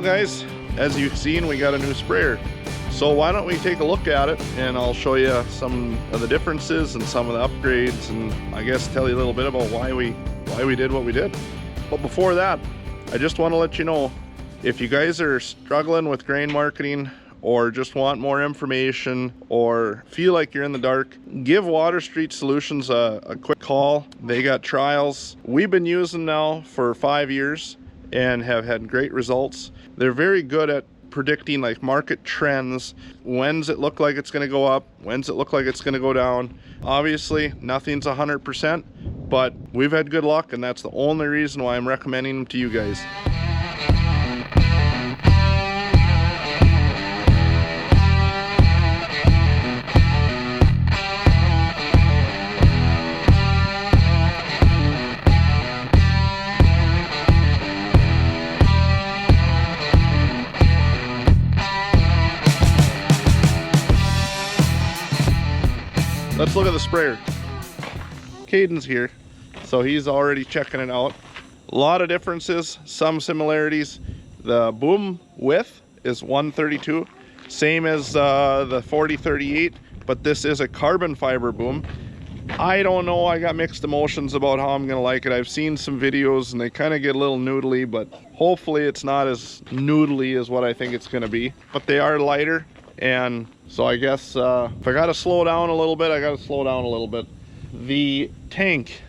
Well guys, as you've seen, we got a new sprayer. So why don't we take a look at it, and I'll show you some of the differences and some of the upgrades, and I guess tell you a little bit about why we did what we did. But before that, I just want to let you know, if you guys are struggling with grain marketing or just want more information or feel like you're in the dark, give Water Street Solutions a quick call. They got trials. We've been using now for 5 years and have had great results. They're very good at predicting like market trends. When's it look like it's going to go up? When's it look like it's going to go down? Obviously, nothing's 100%, but we've had good luck, and that's the only reason why I'm recommending them to you guys. Let's look at the sprayer. Caden's here, so he's already checking it out. A lot of differences, some similarities. The boom width is 132, same as the 4038, but this is a carbon fiber boom. I don't know, I got mixed emotions about how I'm gonna like it. I've seen some videos and they kind of get a little noodly, but hopefully it's not as noodly as what I think it's gonna be. But they are lighter, and so I guess if I gotta slow down a little bit, I gotta slow down a little bit. The tank,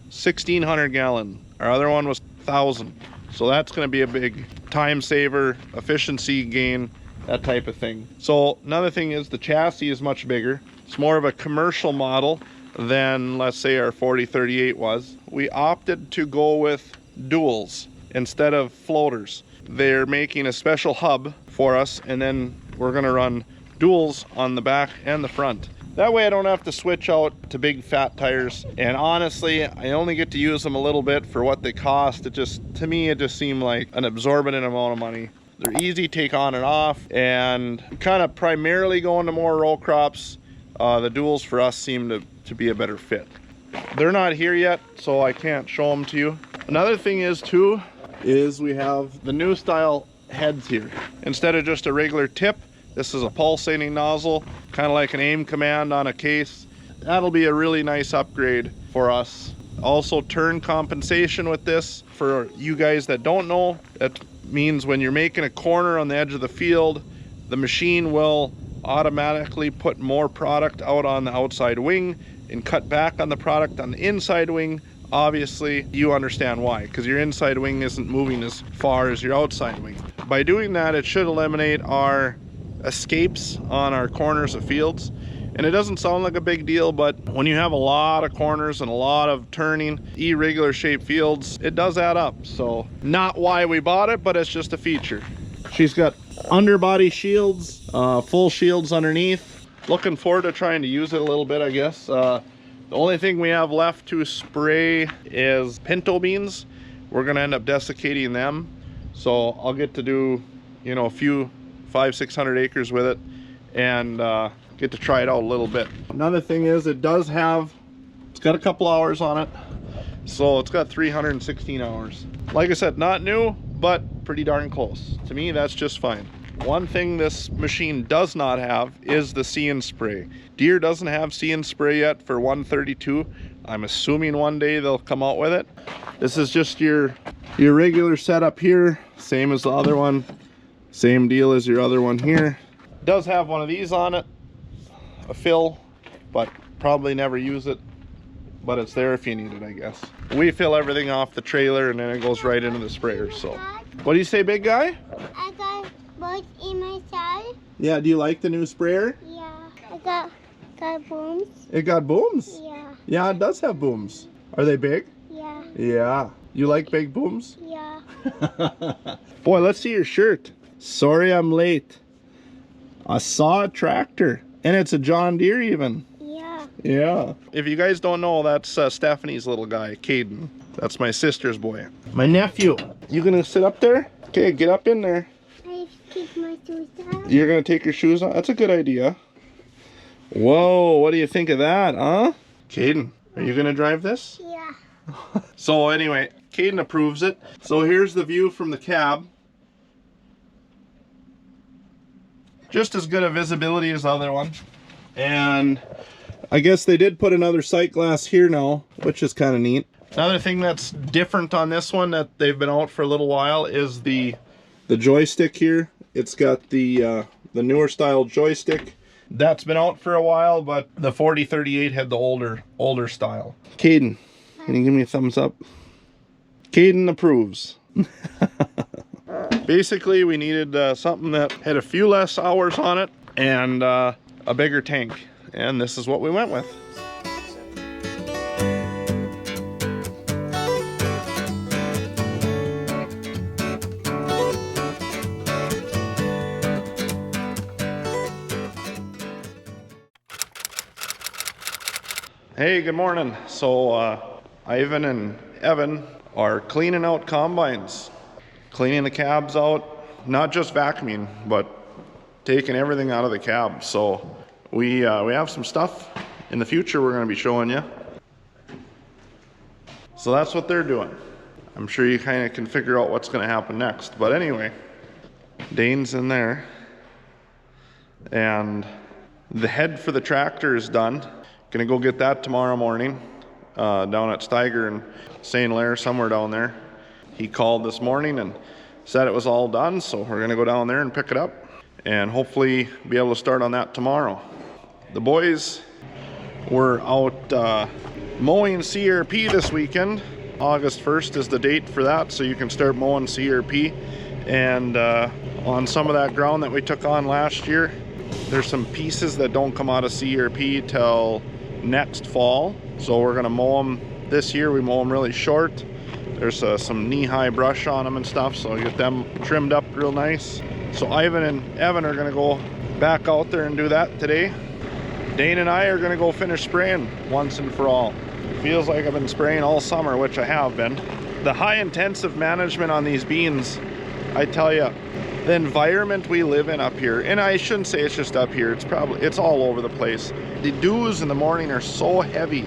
1,600 gallon. Our other one was 1,000. So that's gonna be a big time saver, efficiency gain, that type of thing. So another thing is the chassis is much bigger. It's more of a commercial model than, let's say, our 4038 was. We opted to go with duals instead of floaters. They're making a special hub for us, and then we're gonna run duals on the back and the front. That way I don't have to switch out to big fat tires, and honestly I only get to use them a little bit for what they cost. It just, to me, it just seemed like an exorbitant amount of money. They're easy to take on and off, and kind of primarily going to more row crops. The duals for us seem to be a better fit. They're not here yet, so I can't show them to you. Another thing is too, is we have the new style heads here. Instead of just a regular tip, this is a pulsating nozzle, kind of like an aim command on a case. That'll be a really nice upgrade for us. Also, turn compensation with this. For you guys that don't know, that means when you're making a corner on the edge of the field, the machine will automatically put more product out on the outside wing and cut back on the product on the inside wing. Obviously, you understand why, because your inside wing isn't moving as far as your outside wing. By doing that, it should eliminate our escapes on our corners of fields. And it doesn't sound like a big deal, but when you have a lot of corners and a lot of turning, irregular shaped fields, it does add up. So not why we bought it, but it's just a feature. She's got underbody shields, full shields underneath. Looking forward to trying to use it a little bit, I guess. The only thing we have left to spray is pinto beans. We're gonna end up desiccating them. So I'll get to do, you know, a few 500-600 acres with it, and get to try it out a little bit. Another thing is it's got a couple hours on it, so it's got 316 hours. Like I said, not new, but pretty darn close. To me, that's just fine. One thing this machine does not have is the See and Spray. Deere doesn't have See and Spray yet for 132. I'm assuming one day they'll come out with it. This is just your regular setup here, same as the other one. Same deal as your other one here. It does have one of these on it, a fill, but probably never use it. But it's there if you need it, I guess. We fill everything off the trailer and then it goes right into the sprayer. So, what do you say, big guy? I got both in my side. Yeah, do you like the new sprayer? Yeah, I got booms. It got booms? Yeah. Yeah, it does have booms. Are they big? Yeah. Yeah. You like big booms? Yeah. Boy, let's see your shirt. Sorry I'm late. I saw a tractor, and it's a John Deere even. Yeah. Yeah. If you guys don't know, that's Stephanie's little guy, Caden. That's my sister's boy. My nephew. You gonna sit up there? Okay, get up in there. I take my shoes off. You're gonna take your shoes off? That's a good idea. Whoa, what do you think of that, huh? Caden, are you gonna drive this? Yeah. So anyway, Caden approves it. So here's the view from the cab. just as good a visibility as the other one. And I guess they did put another sight glass here now, which is kind of neat. Another thing that's different on this one that they've been out for a little while is the joystick here. It's got the newer style joystick. That's been out for a while, but the 4038 had the older style. Caden, can you give me a thumbs up? Caden approves. Basically, we needed something that had a few less hours on it and a bigger tank. And this is what we went with. Hey, good morning. So Ivan and Evan are cleaning out combines, cleaning the cabs out, not just vacuuming, but taking everything out of the cab. So we have some stuff in the future we're going to be showing you. So that's what they're doing. I'm sure you kind of can figure out what's going to happen next. But anyway, Dane's in there, and the head for the tractor is done. Gonna go get that tomorrow morning down at Steiger and St. Lair, somewhere down there. He called this morning and said it was all done, so we're gonna go down there and pick it up and hopefully be able to start on that tomorrow. The boys were out mowing CRP this weekend. August 1st is the date for that, so you can start mowing CRP. And on some of that ground that we took on last year, there's some pieces that don't come out of CRP till next fall, so we're gonna mow them this year. We mow them really short. There's some knee-high brush on them and stuff, so I get them trimmed up real nice. So Ivan and Evan are gonna go back out there and do that today. Dane and I are gonna go finish spraying once and for all. Feels like I've been spraying all summer, which I have been. The high intensive management on these beans, I tell you, the environment we live in up here, and I shouldn't say it's just up here, it's all over the place. The dews in the morning are so heavy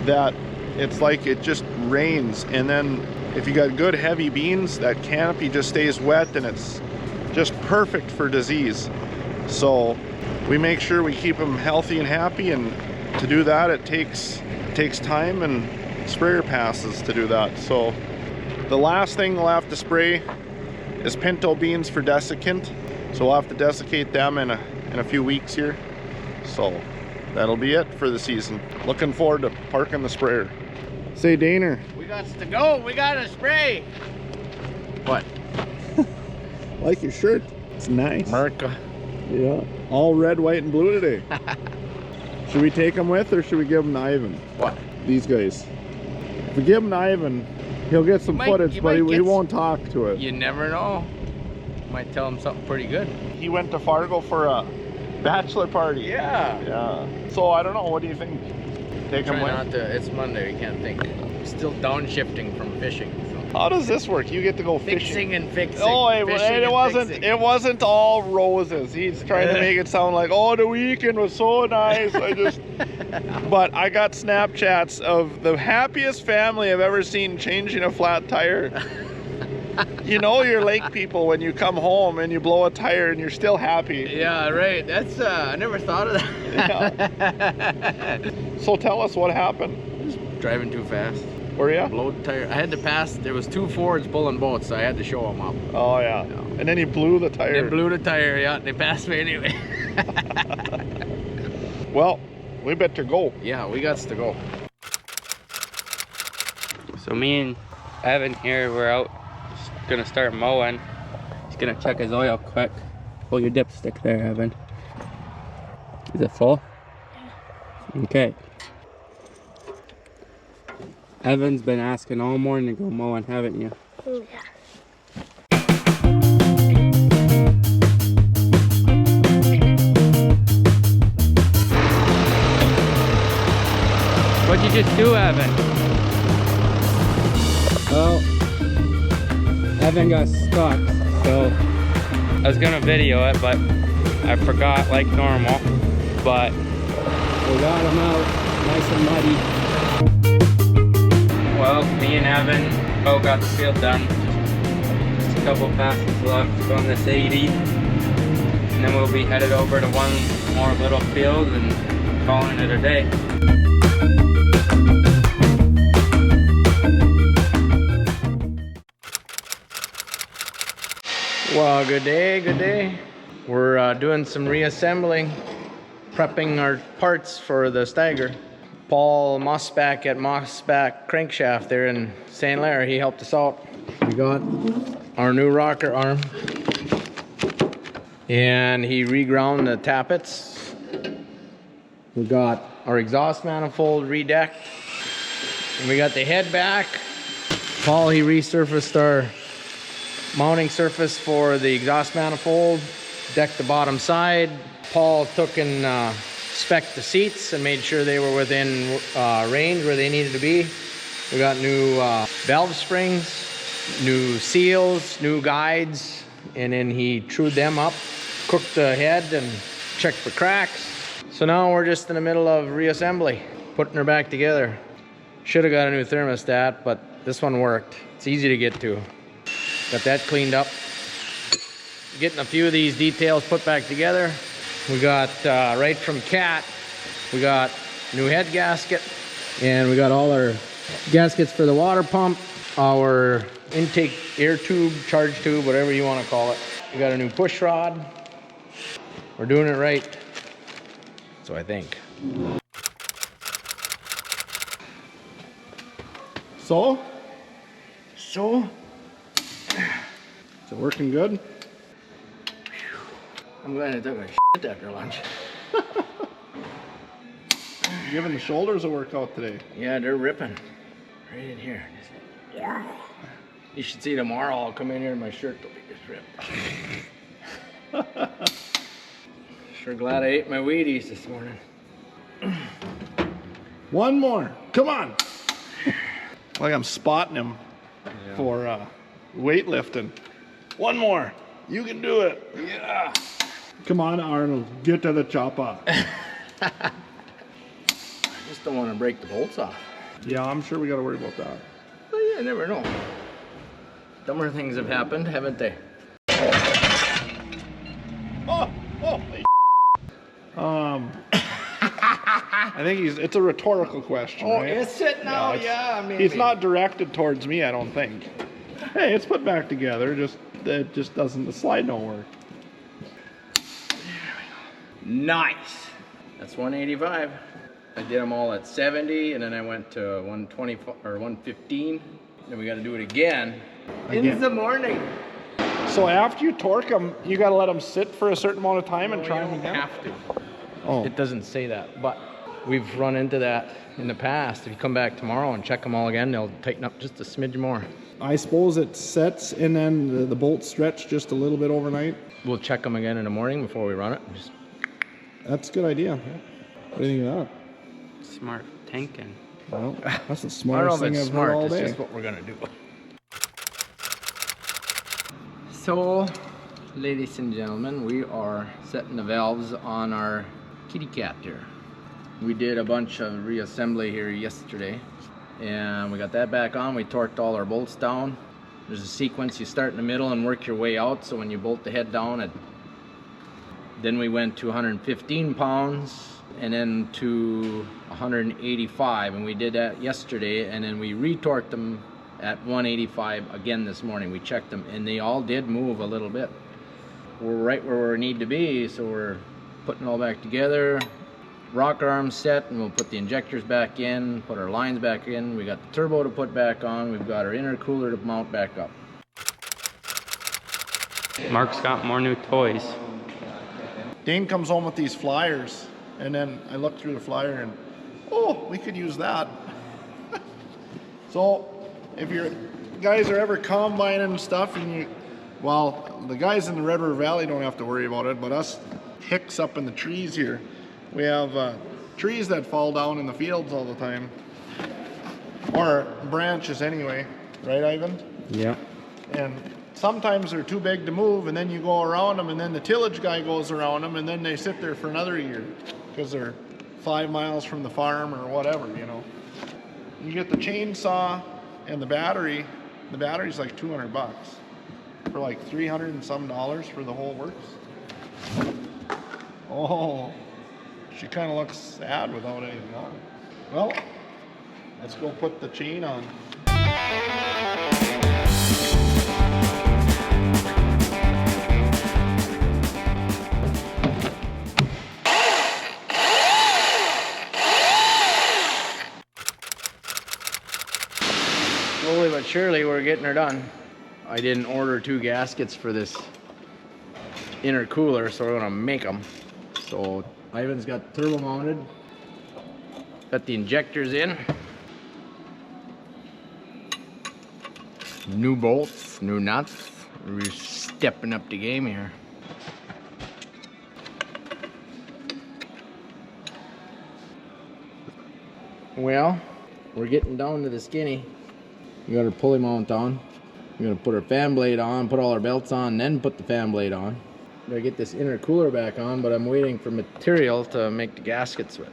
that it's like it just rains, and then if you got good heavy beans, that canopy just stays wet and it's just perfect for disease. So we make sure we keep them healthy and happy, and to do that it takes time and sprayer passes to do that. So the last thing we'll have to spray is pinto beans for desiccant, so we'll have to desiccate them in a few weeks here. So that'll be it for the season. Looking forward to parking the sprayer. Say, Daner. We got to go. We got to spray. What? Like your shirt. It's nice. America. Yeah. All red, white, and blue today. Should we take them with, or should we give them to Ivan? What? These guys. If we give them to Ivan, he'll get some footage, but he won't talk to it. You never know. Might tell him something pretty good. He went to Fargo for a bachelor party. Yeah. Yeah. So I don't know. What do you think? Take him with? It's Monday. We can't think. Still downshifting from fishing. So. How does this work? You get to go fishing. Fixing and fixing. Oh, it wasn't all roses. He's trying to make it sound like, oh, the weekend was so nice. But I got Snapchats of the happiest family I've ever seen changing a flat tire. You know you're lake people when you come home and you blow a tire and you're still happy. Yeah, right. That's I never thought of that. Yeah. So tell us what happened. Just driving too fast. Were you? Blow the tire. I had to pass. There was 2 Fords pulling boats, so I had to show them up. Oh yeah. And then you blew the tire. They blew the tire. Yeah, they passed me anyway. Well, we better go. Yeah, we got to go. So me and Evan here, we're out just gonna start mowing. He's gonna check his oil quick. Pull your dipstick there, Evan. Is it full? Okay. Evan's been asking all morning to go mowing, haven't you? Yeah. What'd you just do, Evan? Well, Evan got stuck, so I was gonna video it, but I forgot like normal. But we got him out, nice and muddy. Well, me and Evan both got the field done. Just a couple passes left on this 80. and then we'll be headed over to one more little field and calling it a day. Well, good day, good day. We're doing some reassembling, prepping our parts for the Steiger. Paul Mossback at Mossback Crankshaft there in St. Clair, he helped us out. We got our new rocker arm, and he reground the tappets. We got our exhaust manifold redecked, and we got the head back. Paul, he resurfaced our mounting surface for the exhaust manifold, decked the bottom side. Paul took and spec'd the seats and made sure they were within range where they needed to be. We got new valve springs, new seals, new guides, and then he trued them up, cooked the head and checked for cracks. So now we're just in the middle of reassembly, putting her back together. Should have got a new thermostat, but this one worked. It's easy to get to. Got that cleaned up. Getting a few of these details put back together. We got, right from Cat, we got new head gasket, and we got all our gaskets for the water pump, our intake air tube, charge tube, whatever you want to call it. We got a new push rod. We're doing it right, so I think. So is it working good? I'm glad I took my shit after lunch. You're giving the shoulders a workout today. Yeah, they're ripping. Right in here. Yeah. You should see tomorrow. I'll come in here and my shirt will be just ripped. Sure glad I ate my Wheaties this morning. One more. Come on. Like I'm spotting him for weightlifting. One more. You can do it. Yeah. Come on, Arnold. Get to the chopper. I just don't want to break the bolts off. Yeah, I'm sure we got to worry about that. Well, yeah, I never know. Dumber things have happened, haven't they? I think it's a rhtorical question. Oh, right? is it now? Yeah, maybe. He's not directed towards me, I don't think. Hey, it's put back together. It just doesn't. The slide don't work. Nice. That's 185. I did them all at 70, and then I went to 120 or 115. Then we got to do it again in the morning. So after you torque them, you got to let them sit for a certain amount of time and try them again? Have to. Oh. It doesn't say that, but we've run into that in the past. If you come back tomorrow and check them all again, they'll tighten up just a smidge more. I suppose it sets and then the bolts stretch just a little bit overnight. We'll check them again in the morning before we run it. That's a good idea. What do you think of that? Smart thinking. Well, that's the I smartest don't know thing if it's I've heard smart, all it's day. just what we're gonna do. So, ladies and gentlemen, we are setting the valves on our kitty cat here. We did a bunch of reassembly here yesterday, and we got that back on. We torqued all our bolts down. There's a sequence. You start in the middle and work your way out, so when you bolt the head down, then we went to 115 pounds and then to 185, and we did that yesterday, and then we retorqued them at 185 again this morning. We checked them, and they all did move a little bit. We're right where we need to be, so we're putting it all back together. Rocker arms set, and we'll put the injectors back in, put our lines back in. We got the turbo to put back on. We've got our intercooler to mount back up. Mark's got more new toys. Dane comes home with these flyers, and then I look through the flyer and, oh, we could use that. So if you guys are ever combining and stuff, and well, the guys in the Red River Valley don't have to worry about it, but us hicks up in the trees here, we have trees that fall down in the fields all the time, or branches anyway, right, Ivan? Yeah. And sometimes they're too big to move, and then you go around them, and then the tillage guy goes around them, and then they sit there for another year because they're 5 miles from the farm or whatever, you know. You get the chainsaw and the battery's like $200 for like $300 and some for the whole works. Oh, she kind of looks sad without anything on. Well, let's go put the chain on. Slowly but surely we're getting her done. I didn't order 2 gaskets for this intercooler, so we're gonna make them. So Ivan's got turbo mounted, got the injectors in, new bolts, new nuts. We're stepping up the game here. Well, we're getting down to the skinny. We got our pulley mount on. We're gonna put our fan blade on, put all our belts on, then put the fan blade on. Gotta get this intercooler back on, but I'm waiting for material to make the gaskets with.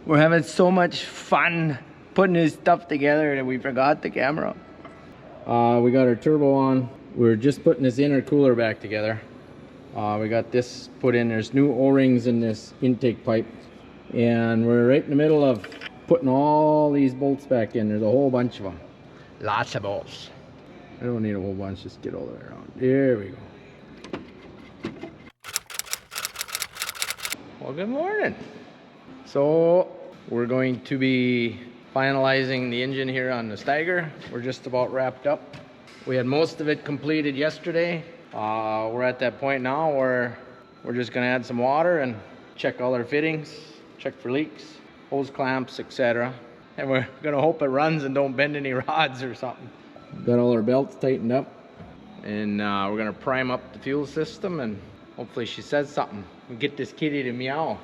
We're having so much fun putting this stuff together that we forgot the camera. We got our turbo on. We're just putting this intercooler back together. We got this put in. There's new O-rings in this intake pipe. And we're right in the middle of putting all these bolts back in. There's a whole bunch of them. Lots of bolts. I don't need a whole bunch, just get all the way around. There we go. Well, good morning. So we're going to be finalizing the engine here on the Steiger. We're just about wrapped up. We had most of it completed yesterday. We're at that point now where we're just gonna add some water and check all our fittings, check for leaks, hose clamps, etc. And we're gonna hope it runs and don't bend any rods or something. Got all our belts tightened up, and we're gonna prime up the fuel system, and hopefully she says something. We get this kitty to meow.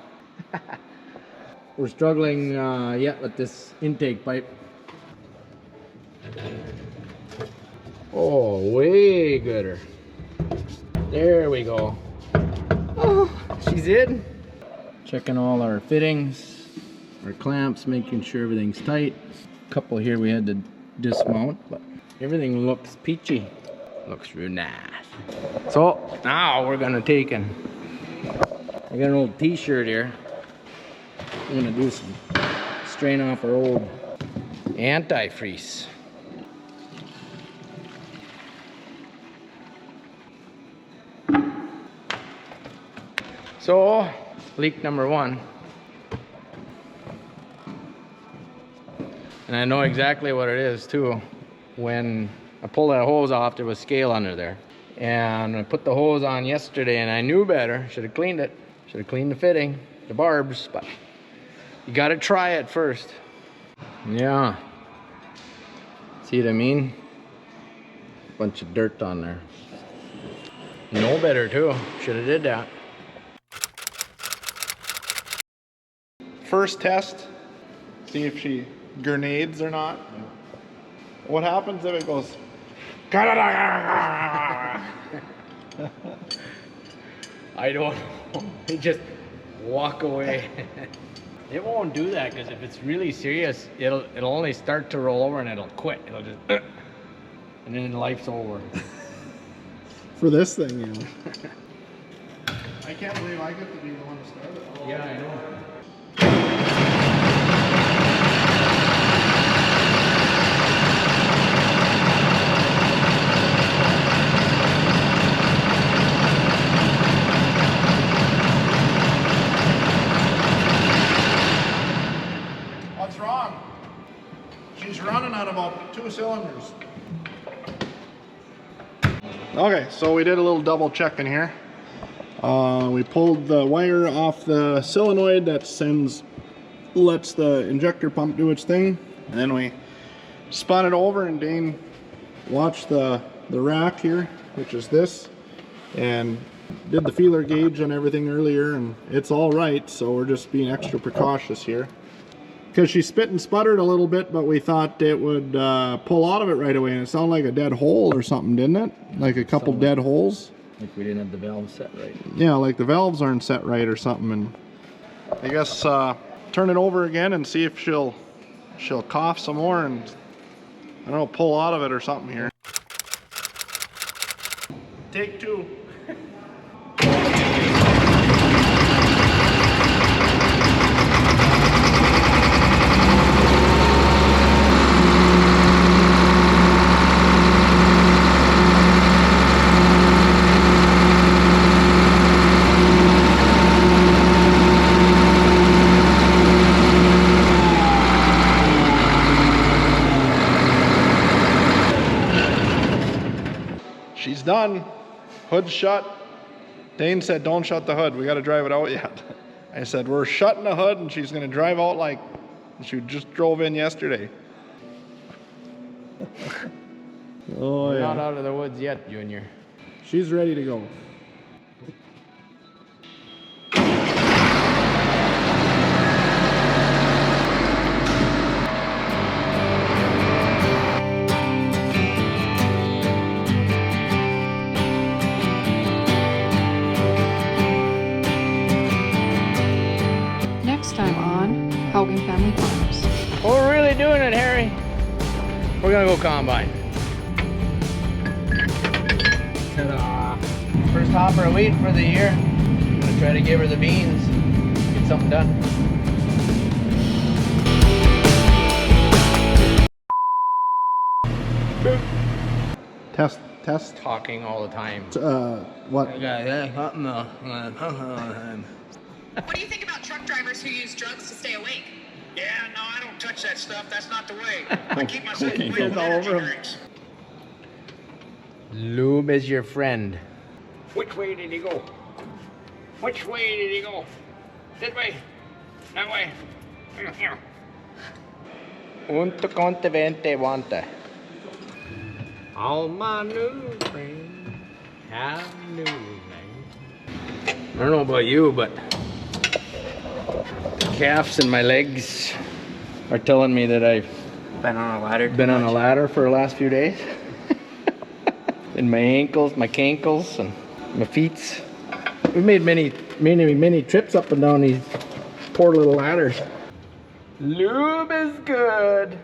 We're struggling yet with this intake pipe. Oh, way gooder. There we go. Oh, she's in. Checking all our fittings, our clamps, making sure everything's tight. A couple here we had to dismount, but everything looks peachy. Looks real nice. So now we're gonna take and I got an old t-shirt here. We're gonna do some strain off our old antifreeze. So, leak number 1. And I know exactly what it is too. When I pulled that hose off, there was scale under there. And I put the hose on yesterday and I knew better. Should have cleaned it. Should have cleaned the fitting, the barbs, but you gotta try it first. Yeah. See what I mean? Bunch of dirt on there. You know better too. Should have did that. First test, see if she grenades or not. What happens if it goes? I don't know. They just walk away. It won't do that because if it's really serious, it'll only start to roll over and it'll quit. It'll just and then life's over. For this thing, you know. I can't believe I get to be the one to start it. Yeah, I know. What's wrong? She's running on about 2 cylinders. Okay, so we did a little double check in here. We pulled the wire off the solenoid that lets the injector pump do its thing, and then we spun it over, and Dane watched the rack here, which is this, and did the feeler gauge and everything earlier, and it's all right. So we're just being extra precautious here because she spit and sputtered a little bit, but we thought it would pull out of it right away, and it sounded like a dead hole or something, didn't it? Like a couple dead holes. Like we didn't have the valve set right. Yeah, like the valves aren't set right or something. And I guess turn it over again and see if she'll cough some more and, I don't know, pull out of it or something here. Take 2. on. Hood's shut. Dane said, don't shut the hood. We got to drive it out yet. I said, we're shutting the hood and she's going to drive out like she just drove in yesterday. Oh, We're not yeah. out of the woods yet, Junior. She's ready to go. Next time on Haugen Family Farms. Oh, we're really doing it, Harry. We're gonna go combine. Ta-da. First hopper of wheat for the year. I'm gonna try to give her the beans. Get something done. Test. Talking all the time. What? What do you think about truck drivers who use drugs to stay awake? Yeah, no, I don't touch that stuff. That's not the way. I keep myself away It's with all energy over him. drinks. Lube is your friend. Which way did he go? Which way did he go? This way? That way? Here. Unto conte vente vante. All my new friends have new names. I don't know about you, but the calves in my legs are telling me that I've Been on a ladder. been on a ladder for the last few days. And my ankles, my cankles, and my feet. We've made many trips up and down these poor little ladders. Lube is good.